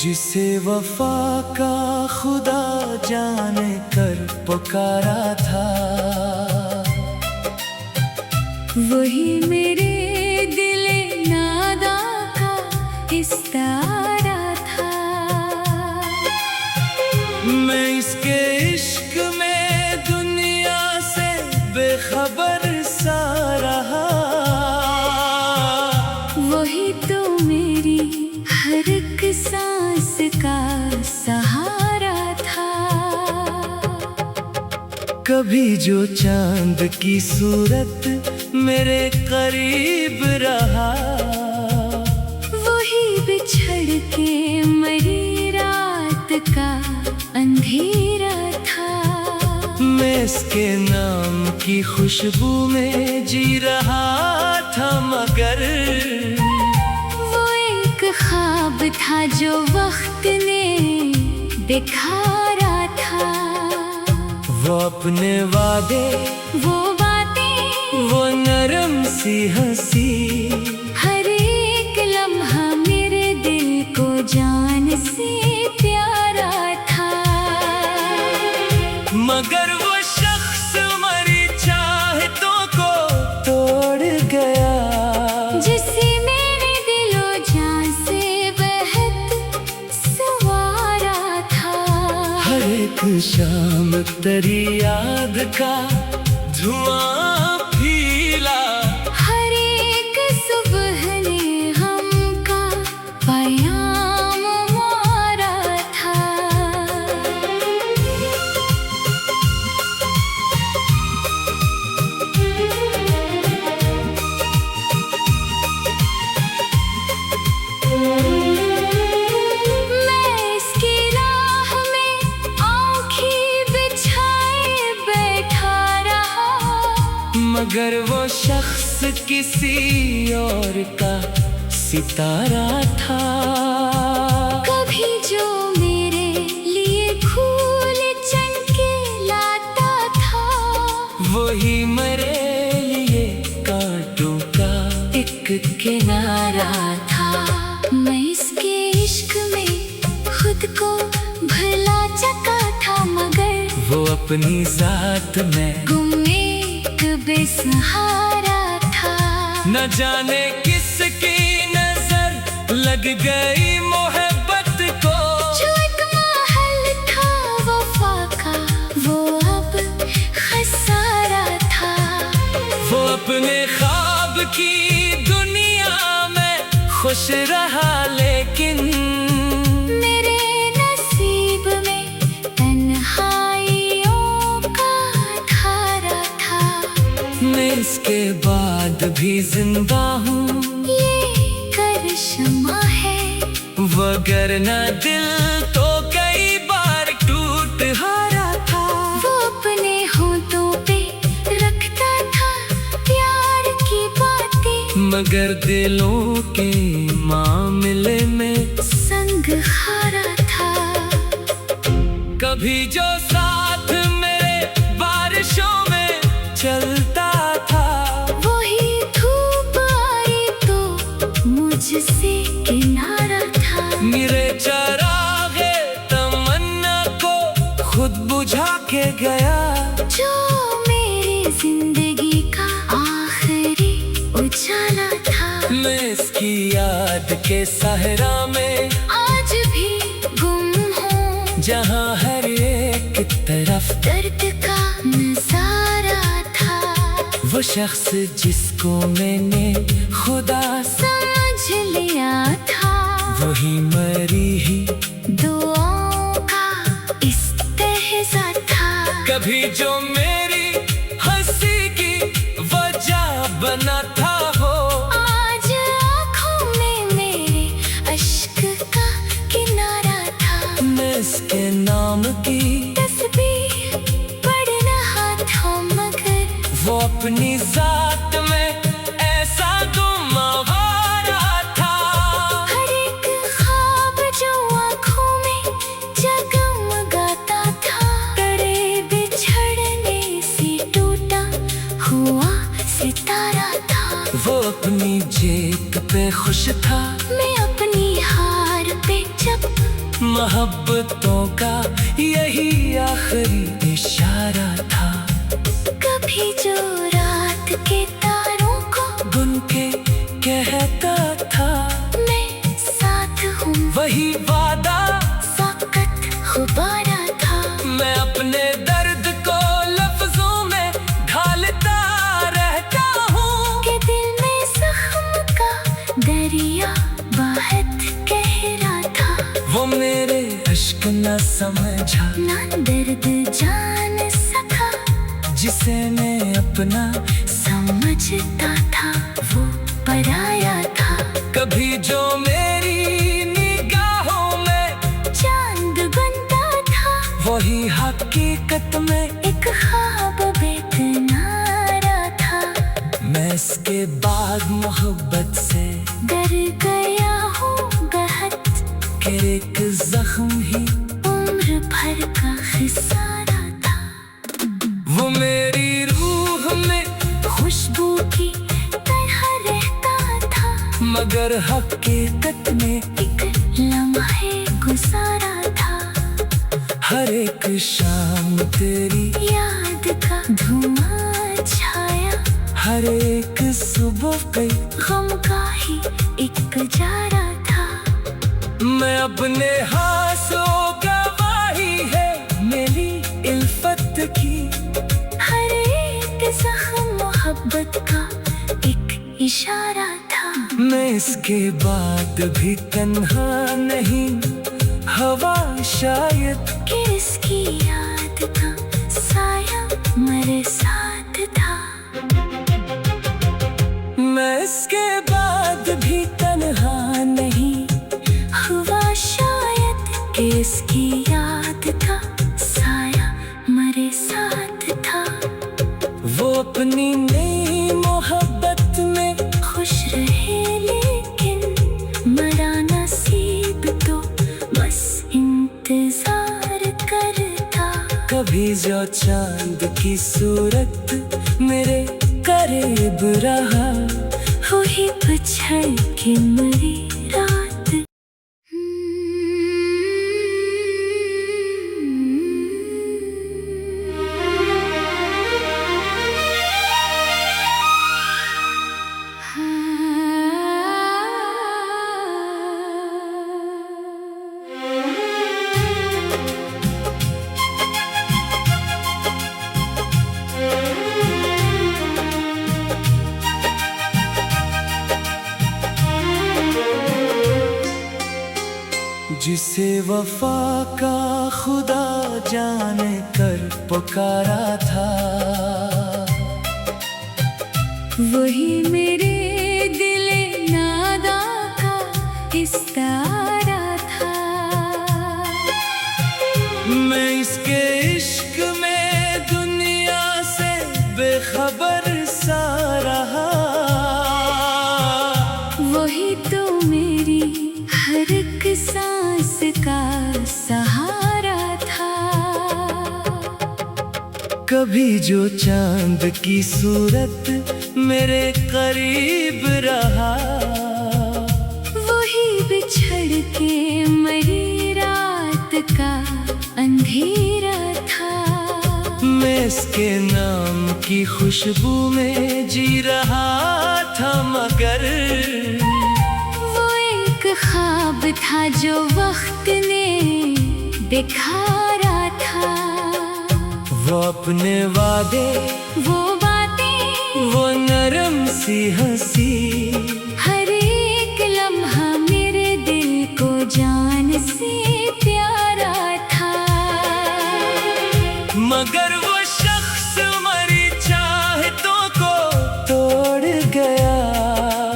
जिसे वफा का खुदा जाने कर पुकारा था, वही मेरे दिले नादा का इस्तारा था। मैं इसके इश्क में दुनिया से बेखबर सा रहा, वही तो मेरी हर एक सांस का सहारा था। कभी जो चांद की सूरत मेरे करीब रहा, वही बिछड़ के मरी रात का अंधेरा था। मैं इसके नाम की खुशबू में जी रहा था, मगर वो एक ख्वाब था जो वक्त ने दिखारा था। वो अपने वादे, वो बातें, वो नरम सी हंसी, हर एक लम्हा मेरे दिल को जान से प्यारा था। मगर वो शख्स मरी चाहतों को तोड़ गया, जिसे मेरे दिलो जान से बेहद सवारा था। हर एक शाम तेरी याद का धुआं फीला, हर एक सुबह ने हमका पैगाम मारा था। मैं इसकी राह में आँखें बिछाए बैठा रहा, मगर वो शख्स किसी और का सितारा था। कभी जो मेरे लिए फूल चमके लाता था, वही मेरे लिए कांटों का एक किनारा था। मैं इसके इश्क में खुद को भुला चुका था, मगर वो अपनी जात में गुम एक बेसहारा था। न जाने किसकी नजर लग गई मोहब्बत को, जो एक महल था वफा का, वो अब खसारा था। वो अपने ख्वाब की दुनिया में खुश रहा, लेकिन मेरे नसीब में तन्हाइयों का धारा था। मैं इसके बाद भी जिंदा हूँ, ये करिश्मा है, वगरना दिल तो कई बार टूट हारा था। वो अपने होठों पे रखता था प्यार की बातें, मगर दिलों के मामले में संग हारा था। कभी जो साथ मेरे बारिशों में चलता था, वही धूप आई तो मुझसे किनारा था। मेरे चरागे तमन्ना को खुद बुझा के गया, जो मेरी जिंदगी का आखिरी उजाला था। मैं इसकी याद के सहरा में आज भी गुम हूँ, जहाँ हर एक तरफ दर्द का नजारा था। वो शख्स जिसको मैंने खुदा समझ लिया था, वही मरी ही दुआओं का इस्तेहज़ा था। कभी जो मेरी हंसी की वजह बना था, हो आज आँखों में मेरे अश्क का किनारा था। मैं इसके नाम की तस्बीह पढ़ रहा था, मगर वो अपनी जात में ऐसा गुम आवारा था। हर एक ख्वाब जो आँखों में जगमगाता था, तेरे बिछड़ने से टूटा हुआ सितारा था। वो अपनी जेब पे खुश था, मैं अपनी हार पे जब मोहब्बतों का यही आखिरी इशारा था। कभी जो रात के तारों को बुन के कहता था मैं साथ हूँ, वही वादा साकत गुब्बारा था। मैं अपने दर्द को लफ्जों में ढालता रहता हूँ कि दिल में जख्म का दरिया बहुत गहरा था। वो मेरे अश्क न समझा, ना दर्द जान सका, जिसे मैं अपना समझता था वो पराया था। कभी जो मेरी निगाहों में चांद बनता था, वही हकीकत में एक ख्वाब बेकनारा था। मैं इसके बाद मोहब्बत से डर गया हूँ बहुत, कि एक जख्म ही उम्र भर का खिसारा था। वो मेरी रूह में खुशबू की तरह रहता था, मगर हकीकत में एक लम्हे गुजारा था। हर एक शाम तेरी याद का धुआं छाया, हर एक सुबह कई गम का ही एक जारा था। मैं अपने हाथों गवाही है मेरी इल्फत की। हर एक जख्म मोहब्बत का एक इशारा था। मैं इसके बाद भी तन्हा नहीं, हवा शायद कि इसकी याद का साया मेरे साथ था। मैं इसके बाद भी तन्हा नहीं, हुआ शायद कि इसकी याद का साया मेरे साथ था। वो अपनी नई मोहब्बत में खुश रहे लेकिन मरा नसीब तो बस इंतजार करता। कभी जो चांद की सूरत मेरे करीब रहा, वही पछड़ के मरी रात। जिसे वफा का खुदा जाने कर पुकारा था, वही मेरे दिल नादा का इस्तारा था। मैं इसके इश्क में दुनिया से बेखबर सा रहा। वही तो मेरी हर एक सांस का सहारा था। कभी जो चांद की सूरत मेरे करीब रहा, वही बिछड़ के मरी रात का अंधेरा था। मैं इसके नाम की खुशबू में जी रहा था, मगर वो एक ख्वाब था जो वक्त ने दिखारा था। वो अपने वादे, वो बातें, वो नरम सी हंसी, हर एक लम्हा मेरे दिल को जान से प्यारा था। मगर वो शख्स मरी चाहतों को तोड़ गया,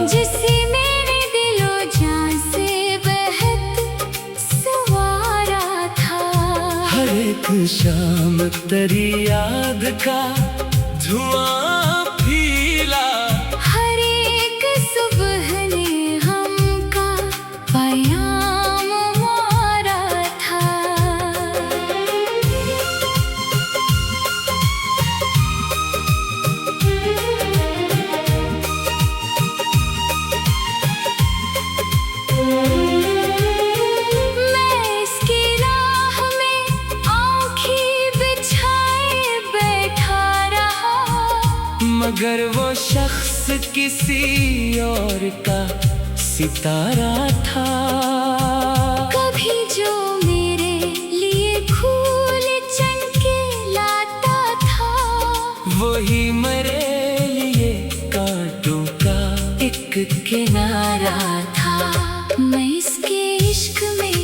जिसे मेरे दिलो जान से बेहद सवारा था। हर एक शाम तेरी याद का धुआं फीला, हर एक सुबह ने हमका पयाम मारा था। मैं इसके किसी और का सितारा था। कभी जो मेरे लिए फूल चमके लाता था, वही मेरे लिए कांटों का एक किनारा था। मैं इसके इश्क में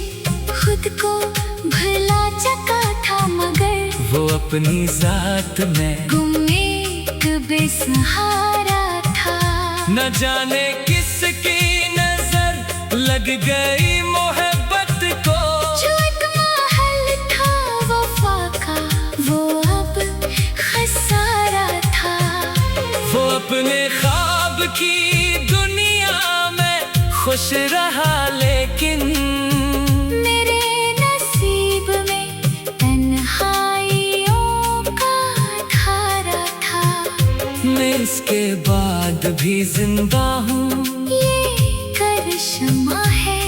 खुद को भुला चुका था, मगर वो अपनी जात में गुम एक बेसहारा था। न जाने किसकी नजर लग गई मोहब्बत को। जो एक महल था वफा का, वो अब खसारा था। वो अपने ख्वाब की दुनिया में खुश रहा, लेकिन मेरे नसीब में तन्हाइयों का धारा था। मैं इसके बाद भी जिंदा हूँ, ये करिश्मा है।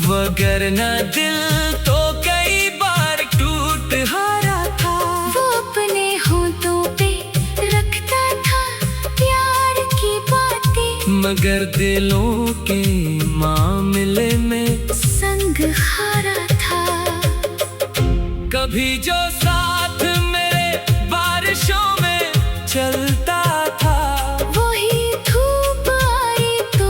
वगरना दिल तो कई बार टूट हारा था। वो अपने होठों पे रखता था प्यार की बातें, मगर दिलों के मामले में संग हारा था। कभी जो साथ मेरे बारिशों में चलता था, वही धूप आई तो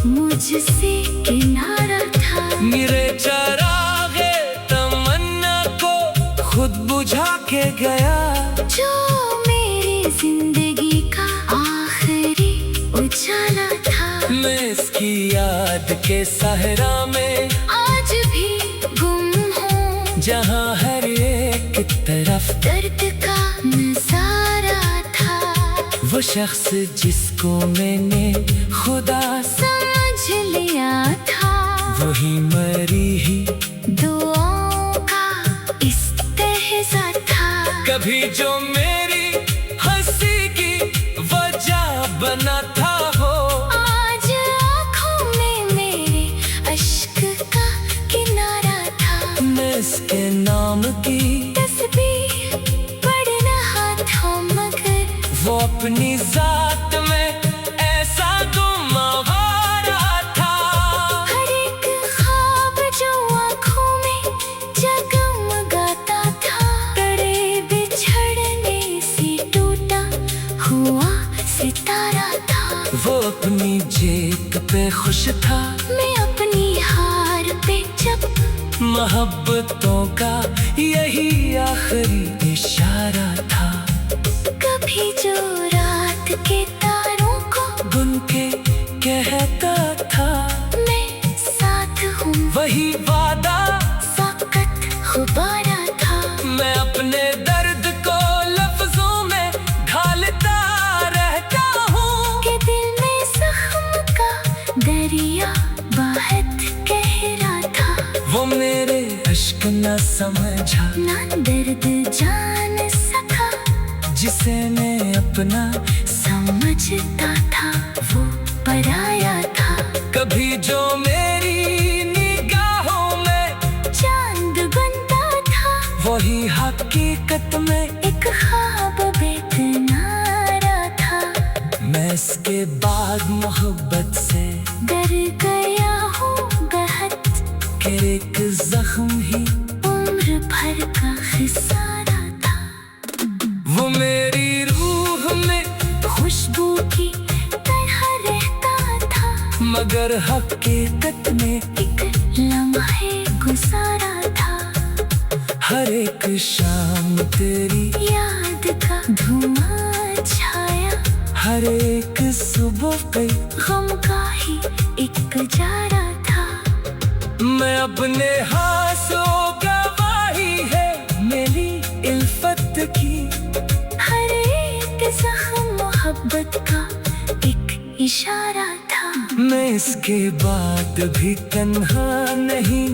मुझसे किनारा था। मेरे चरागे तमन्ना को खुद बुझा के गया। जो मेरी जिंदगी का आखिरी उजाला था। मैं इसकी याद के सहरा में आज भी गुम हूँ, जहाँ हर एक तरफ दर्द का नजारा था। वो शख्स जिसको मैंने खुदा समझ लिया था, वही मरी ही दुआओं का इस्तेहज़ा था। कभी जो मेरी हंसी की वजह बना था, हो आज आँखों में मेरे अश्क का किनारा था। मैं इसके नाम की तस्बीह पढ़ रहा था, मगर वो अपनी जात में ऐसा गुम आवारा था। हर एक ख्वाब जो आँखों में जगमगाता था, तड़े बिछड़ने से टूटा हुआ सितारा था। वो अपनी जेब पे खुश था, मैं अपनी हार पे जब मोहब्बतों का यही आखिरी इशारा था। कभी जो रात के तारों को बुन के कहता था, मैं साथ हूँ, वही वादा साकत गुबारा था। मैं अपने दर्द को लफ्जों में ढालता रहता हूँ, कि दिल में जख्म का दरिया बहुत गहरा था। वो मेरे अश्क न समझा, ना दर्द जान सका, जिसे मैं अपना समझता था वो पराया था। कभी जो मेरी निगाहों में चांद बनता था, वही हकीकत में एक ख्वाब बेकनारा था। मैं इसके बाद मोहब्बत से डर गया हूँ बहुत, कि एक जख्म ही उम्र भर का खिसारा था। वो मेरी रूह में खुशबू की तरह रहता था, मगर हकीकत में एक लम्हे गुजारा था। हर एक शाम तेरी याद का धुआं छाया, हर एक सुबह पे गम का ही एक जारा था। मैं अपने हाथों गवाही है मेरी इल्फत की। हर एक जख्म मोहब्बत का एक इशारा था। मैं इसके बाद भी तन्हा नहीं,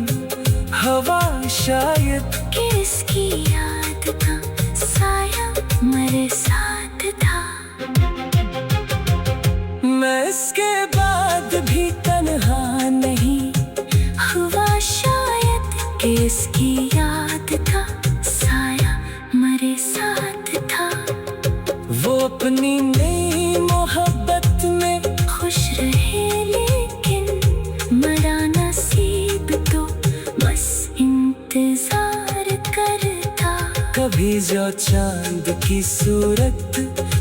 हवा शायद कि इसकी याद का साया मेरे साथ था। मैं इसके बाद भी तन्हा नहीं, हुआ शायद कि इसकी याद का साया मेरे साथ था। वो अपनी नई मोहब्बत कभी जो चांद की सूरत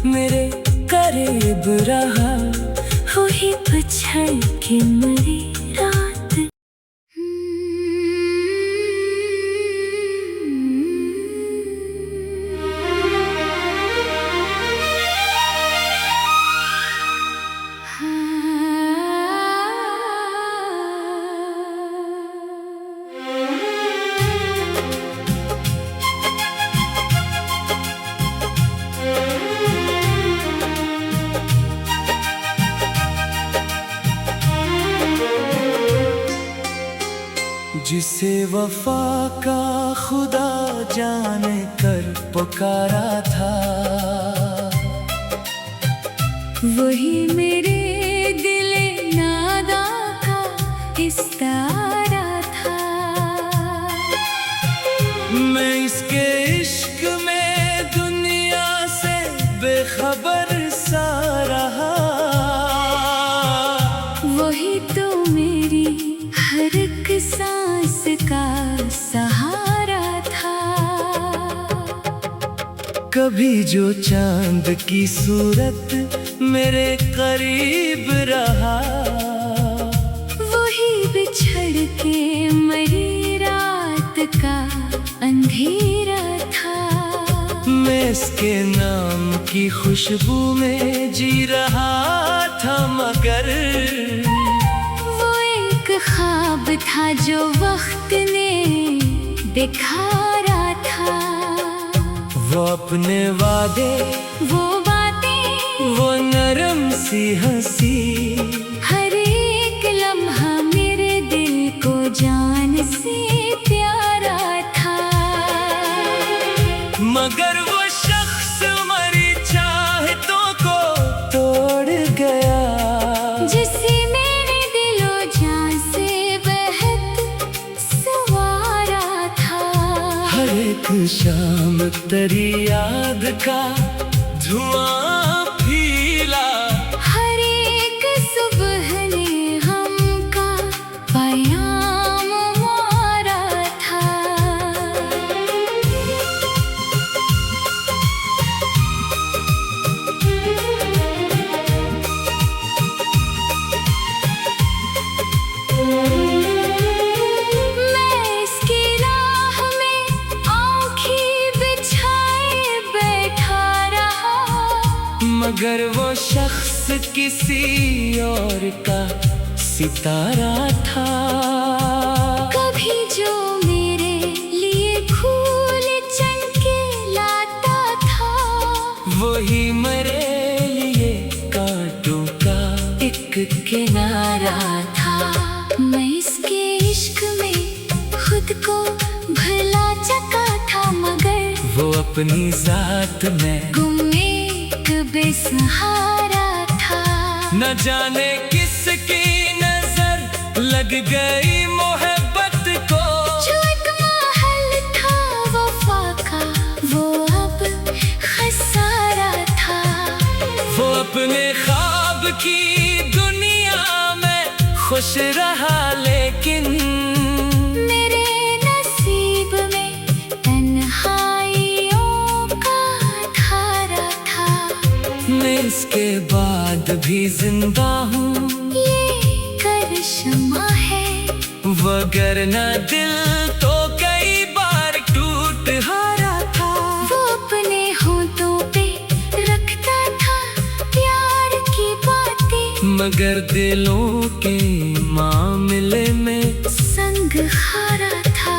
मेरे करीब रहा, वही पछड़ के मरी रात। जिसे वफा का खुदा जाने कर पुकारा था, वही मेरे दिले नादा का इस्तारा था। मैं इसके इश्क में दुनिया से बेखबर सा रहा, वही तो मेरी हर एक सांस का सहारा था। कभी जो चांद की सूरत मेरे करीब रहा, वही बिछड़ के मरी रात का अंधेरा था। मैं इसके नाम की खुशबू में जी रहा था, मगर वो एक ख्वाब था जो वक्त ने दिखारा था। वो अपने वादे, वो बातें, वो नरम सी हंसी, हर एक लम्हा मेरे दिल को जान से प्यारा था। मगर वो शख्स मरी चाहतों को तोड़ गया, जिसे मेरे दिलो जान से बेहद सवारा था। हर एक शाम तेरी याद का धुआं फीला, हर एक सुबह ने हमका पैगाम मारा था। मैं इसकी राह में आँखें बिछाए बैठा रहा, मगर वो शख्स किसी और का सितारा था। कभी जो मेरे लिए फूल चमके लाता था, वही मेरे लिए कांटों का एक किनारा था। मैं इसके इश्क में खुद को भुला चुका था, मगर वो अपनी जात में गुम एक बेसहारा था। न जाने किसकी नजर लग गई मोहब्बत को, जो एक महल था वफा का, वो अब खसारा था। वो अपने ख्वाब की दुनिया में खुश रहा, लेकिन मेरे नसीब में तन्हाइयों का धारा था। मैं इसके बाद भी जिंदा हूँ, ये करिश्मा है, वगरना दिल तो कई बार टूट हारा था। वो अपने होठों पे रखता था प्यार की बातें, मगर दिलों के मामले में संग हारा था।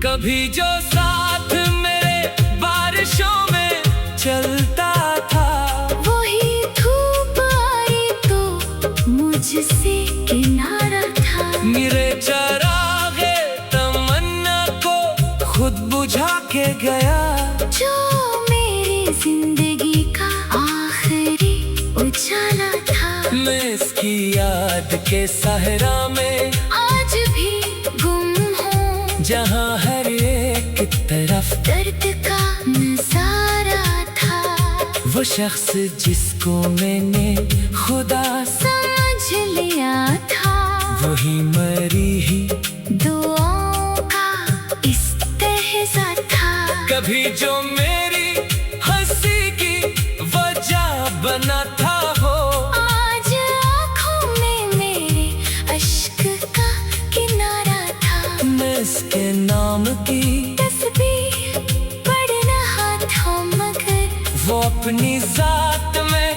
कभी जो साथ मेरे बारिशों में चलता था, वही धूप आई तो मुझसे किनारा था। मेरे चरागे तमन्ना को खुद बुझा के गया, जो मेरी जिंदगी का आखिरी उजाला था। मैं इसकी याद के सहरा में आज भी गुम हूँ, जहाँ हर एक तरफ दर्द का नजारा था। वो शख्स जिसको मैंने खुदा समझ लिया था, वही मरी ही दुआओं का इस्तेहज़ा था। जिसके नाम की तस्बीह पढ़ रहा था मगर वो अपनी जात में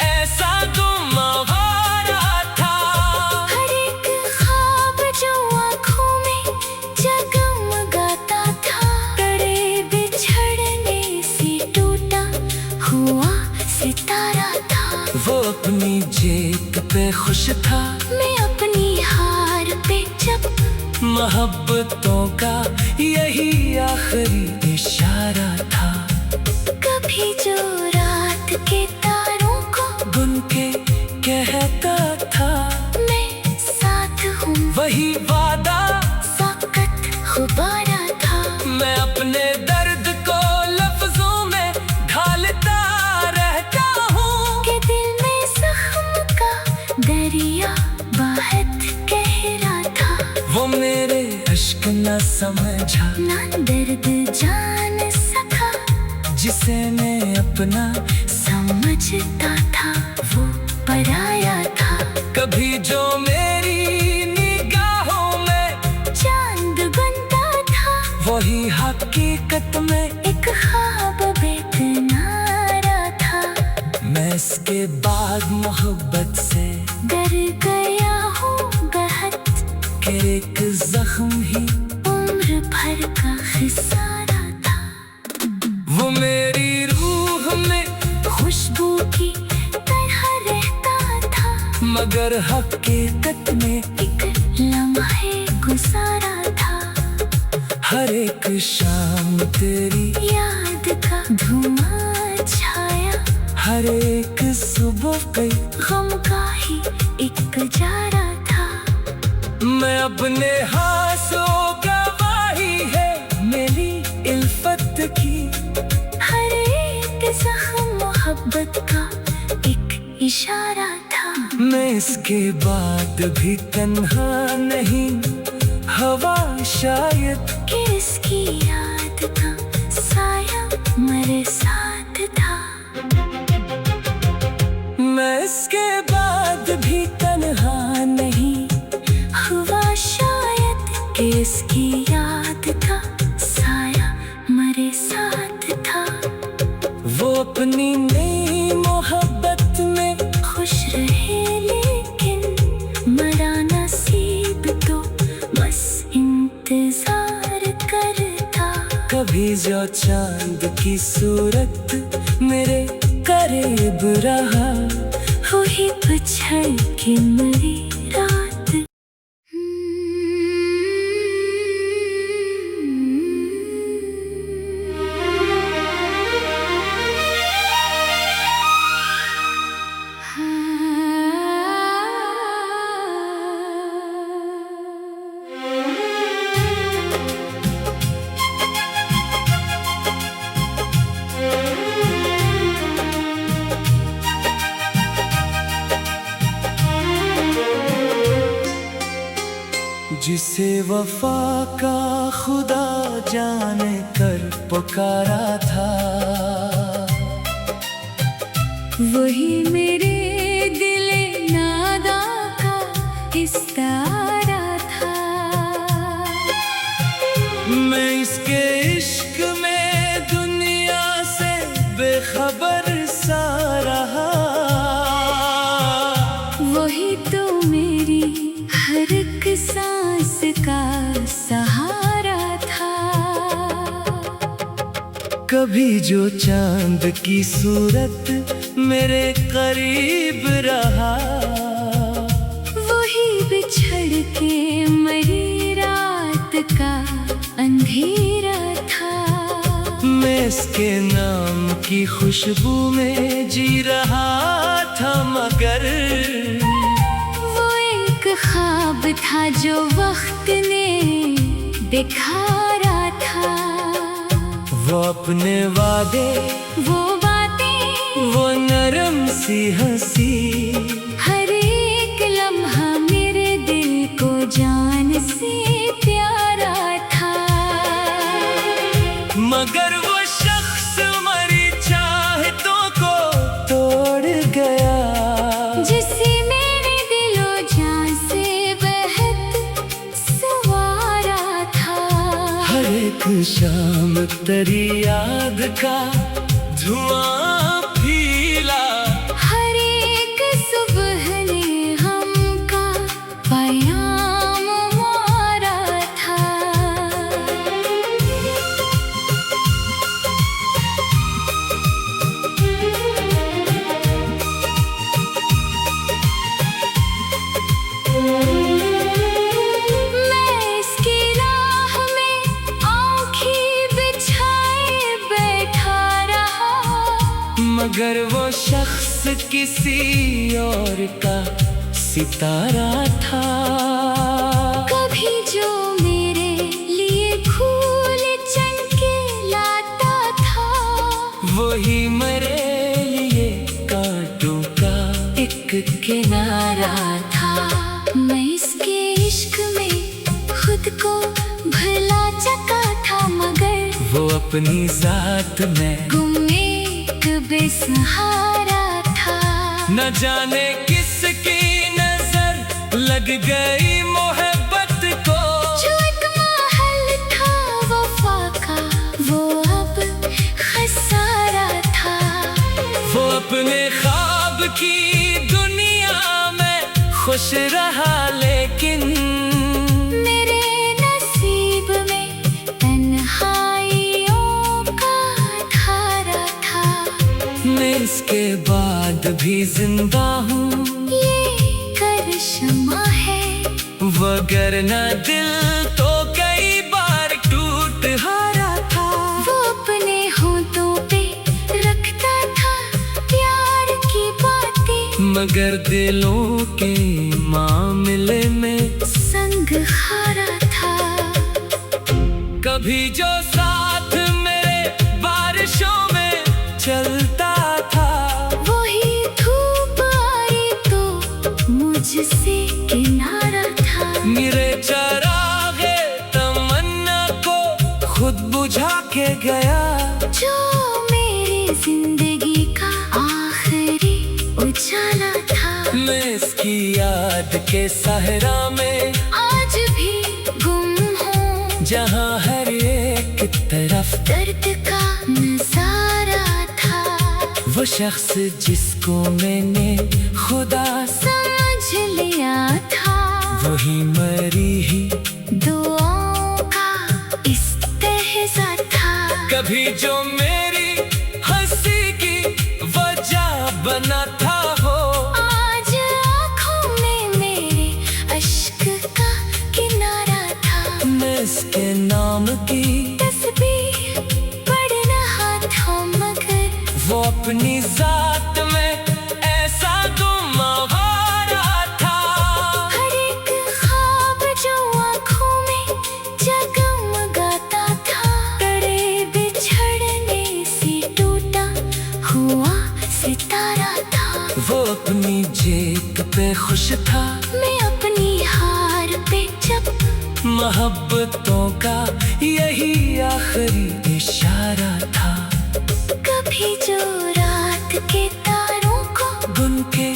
ऐसा गुम आवारा था। हर एक ख्वाब जो आँखों में जगमगाता था, टूटे बिछड़ने से टूटा हुआ सितारा था। वो अपनी जेब पे खुश था, मैं अपनी हार पे जब मोहब्बतों का यही आखिरी इशारा था। कभी जो रात के तारों को बुन के कहता था, मैं साथ हूँ, वही वादा साकत गुब्बारा था। मैं अपने दर्द को लफ्जों में ढालता रहता हूँ कि दिल में जख्म का दरिया बहुत गहरा था। वो मेरे अश्क न समझा, ना दर्द जान सका, जिसे मैं अपना समझता था वो पराया था। कभी जो मेरी निगाहों में चांद बनता था, वही हकीकत में एक ख्वाब बेकनारा था। मैं इसके बाद मोहब्बत से डर गया हूँ बहुत, कि एक जख्म ही उम्र भर का खिसारा था। वो मेरी रूह में खुशबू की तरह रहता था, मगर हकीकत में एक लम्हे गुजारा था। हर एक शाम तेरी याद का धुआं छाया, हर एक सुबह कई गम का ही एक जारा था। मैं अपने हाथों गवाही है मेरी इल्फत की। हर एक जख्म मोहब्बत का एक इशारा था। मैं इसके बाद भी तन्हा नहीं, हवा शायद कि इसकी याद का साया मेरे साथ था। मैं इसके बाद भी तन्हा नहीं, हुआ शायद कि इसकी याद का साया मेरे साथ था। वो अपनी नई मोहब्बत में खुश रहे लेकिन मरा नसीब तो बस इंतजार करता। कभी जो चांद की सूरत मेरे करीब रहा, वही बिछड़ के मरी रात। जिसे वफा का खुदा जाने कर पुकारा था, वही मेरे दिले नादा का इस्तारा था। मैं इसके इश्क में दुनिया से बेखबर सा रहा। वही तो मेरी हर एक सांस का सहारा था। कभी जो चांद की सूरत मेरे करीब रहा, वही बिछड़ के मरी रात का अंधेरा था। मैं इसके नाम की खुशबू में जी रहा था, मगर वो एक ख्वाब था जो वक्त ने दिखारा था। वो अपने वादे, वो बातें, वो नरम सी हंसी, हर एक लम्हा मेरे दिल को जान से प्यारा था। मगर वो शख्स मरी चाहतों को तोड़ गया, जिसे मेरे दिलो जान से बेहद सवारा था। एक शाम तेरी याद का धुआं फीला, हर एक सुबह ने हमका पैगाम मारा था। मैं इसकी राह में आँखें बिछाए बैठा रहा, मगर वो शख्स किसी और का सितारा था। कभी जो मेरे लिए फूल चमके लाता था, वही मेरे लिए कांटों का एक किनारा था। मैं इसके इश्क में खुद को भुला चुका था, मगर वो अपनी जात में गुम एक बेसहारा था। न जाने किसकी नजर लग गई मोहब्बत को, जो एक महल था वफा का, वो अब खसारा था। वो अपने ख्वाब की दुनिया में खुश रहा, लेकिन मेरे नसीब में तन्हाइयों का धारा था। मैं इसके बाद भी जिंदा हूँ, ये करिश्मा है, वगरना दिल तो कई बार टूट हारा था। वो अपने होठों पे रखता था प्यार की बातें, मगर दिलों के मामले में संग हारा था। कभी जो साथ मेरे बारिशों में चलता था, वही धूप आई तो मुझसे किनारा था। मेरे चरागे तमन्ना को खुद बुझा के गया, जो मेरी जिंदगी का आखिरी उजाला था। मैं इसकी याद के सहरा में आज भी गुम हूँ, जहाँ हर एक तरफ दर्द का नजारा था। वो शख्स जिसको मैंने खुदा समझ लिया था, वही मरी ही दुआओं का इस्तेहज़ा था। कभी जो मेरी हंसी की वजह बना था, हो आज आँखों में मेरे अश्क का किनारा था। मैं इसके नाम की तस्बीह पढ़ रहा था, मगर वो अपनी जात में ऐसा गुमावारा था। हर एक ख्वाब जो आँखों में जगमगाता था, टरे बिछड़ने से टूटा हुआ सितारा था। वो अपनी जेब पे खुश था, मैं अपनी हार पे जब मोहब्बतों का यही आखिरी इशारा था। कभी जो रात के तारों को गुन के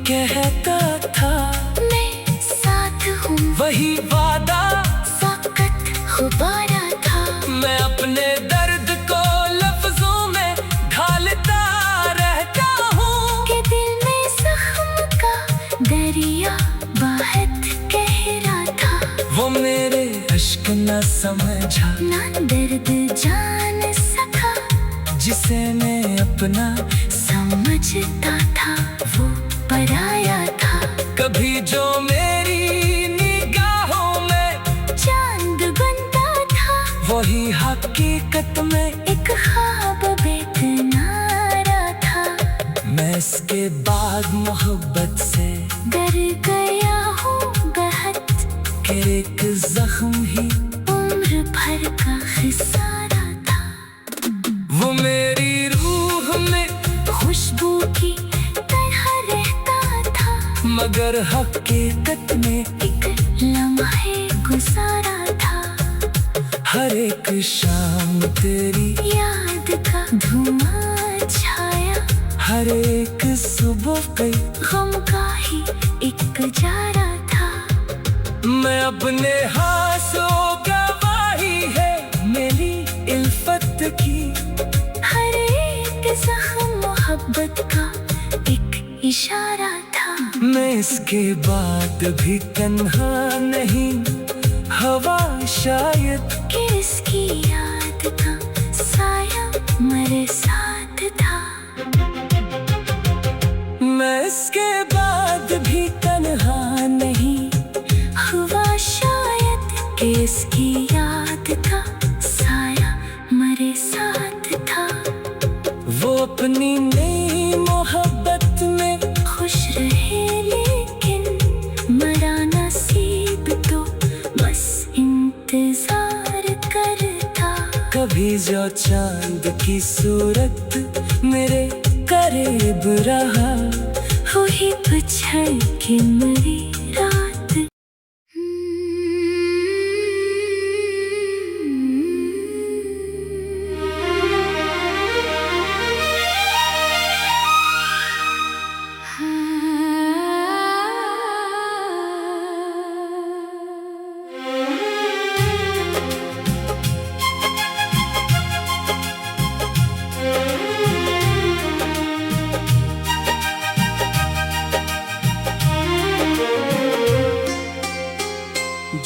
कहता था, मैं साथ हूँ, वही वादा साकत गुबारा था। मैं अपने दर्द को लफ्जों में ढालता रहता हूँ, कि दिल में जख्म का दरिया बहुत गहरा था। वो मेरे अश्क न समझा, ना दर्द जान सका, जिसे मैं अपना समझता था वो पराया था। कभी जो मेरी निगाहों में चांद बनता था, वही हकीकत में एक ख्वाब बेकनारा था। मैं इसके बाद मोहब्बत से डर गया हूँ बहुत, कि एक जख्म ही उम्र भर का खिसारा था। वो मेरी रूह में खुशबू की तरह रहता था, मगर हकीकत में एक लम्हे गुजारा था। हर एक शाम तेरी याद का धुआं छाया, हर एक सुबह कई गम का ही एक जारा था। मैं अपने हाथों गवाही है इसके बाद भी तन्हा नहीं, हवा शायद किसकी याद का साया मेरे साथ था। मैं इसके बाद भी तन्हा नहीं, हुआ शायद किसकी याद का साया मेरे साथ था। वो अपनी नई मोहब्बत में खुश रहे लेकिन मरा नसीब तो बस इंतजार करता। कभी जो चांद की सूरत मेरे करीब रहा, वही पछड़ के मरी रात।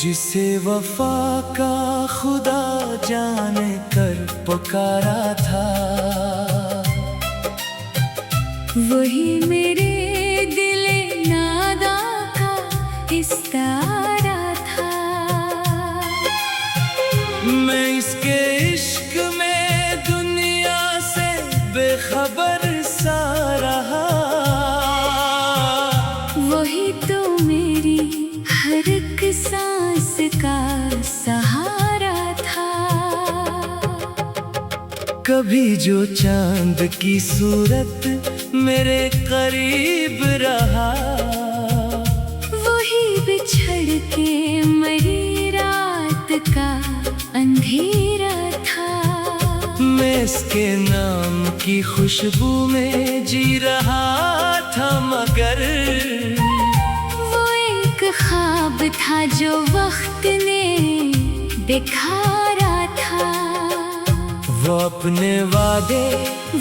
जिसे वफा का खुदा जान कर पुकारा था, वही मेरे दिल नादा का इस्तारा था। मैं इसके इश्क में दुनिया से बेखबर सा रहा। वही तो मेरी हर एक सांस का सहारा था। कभी जो चांद की सूरत मेरे करीब रहा, वही बिछड़ के मरी रात का अंधेरा था। मैं इसके नाम की खुशबू में जी रहा था, मगर वो एक ख्वाब था जो वक्त ने दिखारा था। वो अपने वादे,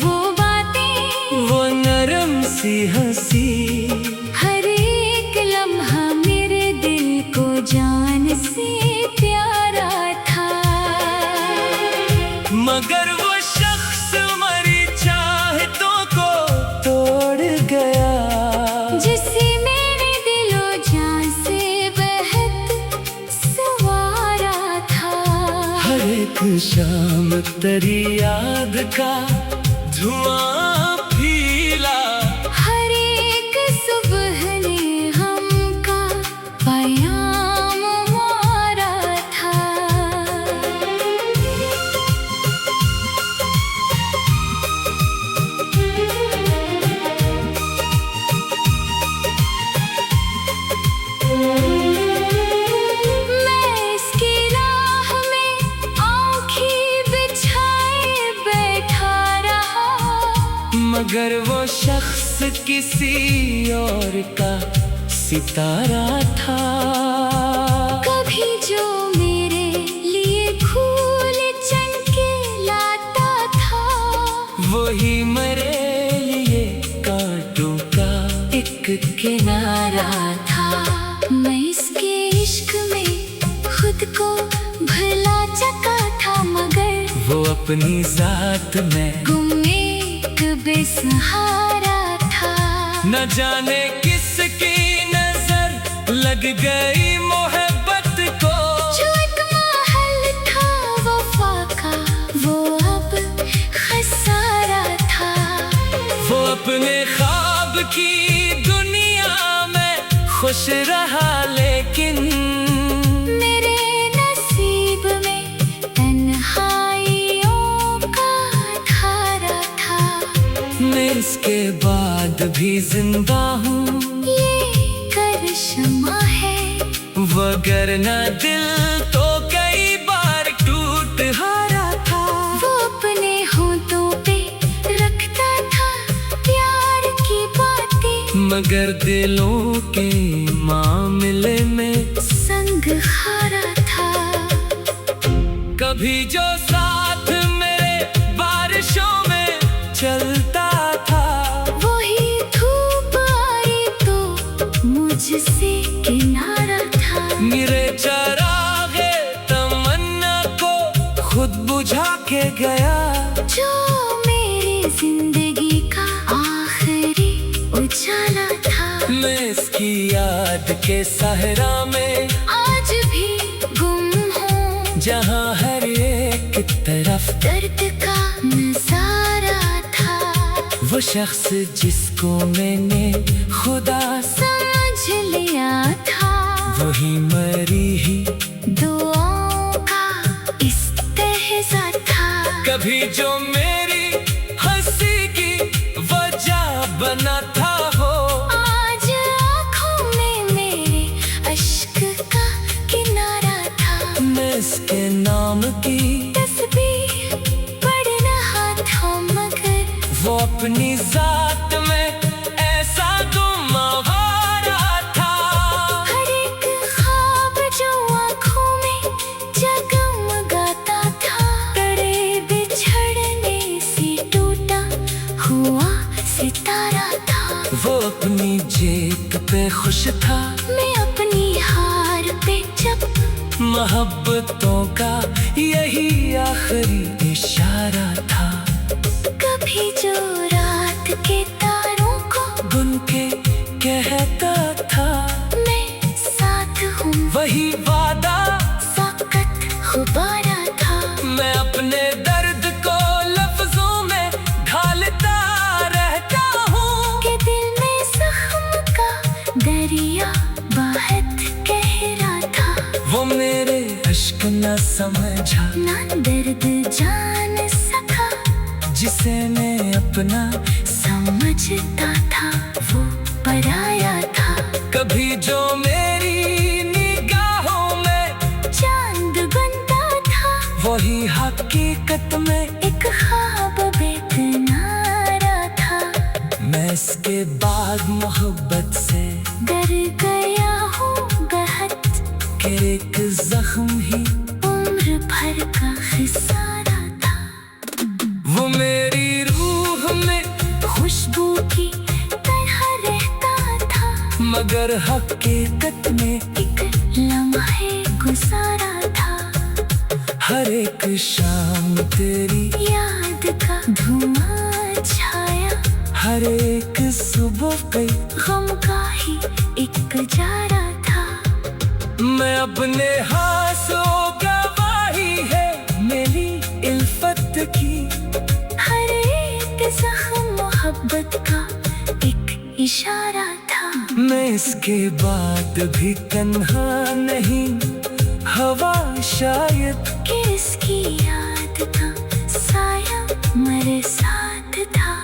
वो बातें, वो नरम सी हंसी, हर एक लम्हा मेरे दिल को जान से प्यारा था। मगर वो शख्स मरी चाहतों को तोड़ गया, जिसे मेरे दिलो जान से बेहद सवारा था। हर एक शाम तेरी याद का धुआं फीला, हर एक सुबह ने हमका पैगाम मारा था। मैं इसकी राह में आँखें बिछाए बैठा रहा, मगर वो शख्स किसी और का सितारा था। कभी जो मेरे लिए फूल चमके लाता था, वही मेरे लिए कांटों का एक किनारा था। मैं इसके इश्क में खुद को भुला चुका था, मगर वो अपनी जात में गुम एक बेसहारा था। न जाने किसकी नजर लग गई मोहब्बत को, जो एक महल था वफा का, वो अब खसारा था। वो अपने ख्वाब की दुनिया में खुश रहा, लेकिन मेरे नसीब में तन्हाइयों का धारा था। मैं इसके बाद भी जिंदा हूँ, ये करिश्मा है, वगरना दिल तो कई बार टूट हारा था। वो अपने होठों पे रखता था प्यार की बातें, मगर दिलों के मामले में संग हारा था। कभी जो साथ मेरे बारिशों में चलता था, वही धूप आई तो जो मेरी जिंदगी का आखिरी उजाला था। मैं इसकी याद के सहरा में आज भी गुम हूँ, जहाँ हर एक तरफ दर्द का नजारा था। वो शख्स जिसको मैंने खुदा समझ लिया था, वही मरी ही दुआओं का इस्तेहज़ा था। कभी जो मेरी हंसी की वजह बना था हो, आज आँखों में मेरे अश्क का किनारा था। मैं इसके नाम की तस्बीह पढ़ रहा था, मगर वो अपनी जात में ऐसा गुम आवारा था। हर एक ख्वाब जो आँखों में जगमगाता था, तड़े बिछड़ने से टूटा हुआ सितारा था। वो अपनी जेब पे खुश था, मैं अपनी हार पे जब मोहब्बतों का यही आखिरी इशारा था। कभी जो रात के तारों को बुन के कहता था, मैं साथ हूँ, वही वादा साकत गुबारा था। मैं अपने दर्द को लफ्जों में ढालता रहता हूँ, के दिल में जख्म का दरिया बहुत गहरा था। वो मेरे अश्क न समझा, ना दर्द जान सका, जिसे मैं अपना समझता था वो पराया था। कभी जो मेरी निगाहों में चांद बनता था, वही हकीकत में एक ख्वाब बेकनारा था। मैं इसके बाद मोहब्बत से डर गया हूँ बहुत, के एक जख्म ही उम्र भर का खिसारा था। वो मेरी रूह में खुशबू की तरह रहता था, मगर हकीकत में एक लम्हे गुजारा था। हर एक शाम तेरी याद का धुआं छाया, हर एक सुबह पे गम का ही एक जारा था। मैं अपने हाथों गवाही है मेरी इल्फत की। हर एक जख्म मोहब्बत का एक इशारा था। मैं इसके बाद भी तन्हा नहीं, हवा शायद किसकी याद का साया मेरे साथ था।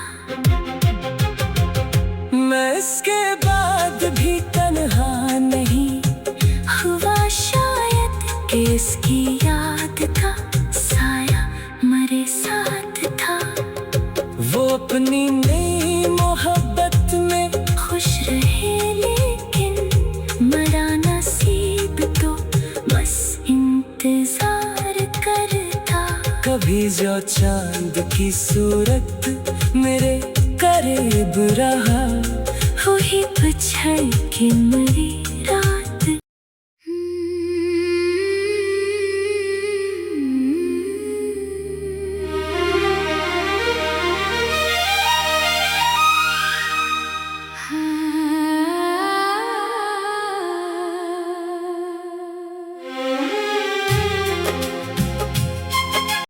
मैं इसके बाद भी तन्हा नहीं, हुआ शायद किसकी याद का साया मेरे साथ था। वो अपनी नई मोहब्बत में खुश रहे लेकिन मरा नसीब तो बस इंतजार करता। कभी जो चांद की सूरत मेरे करीब रहा, वही पछड़ के मरी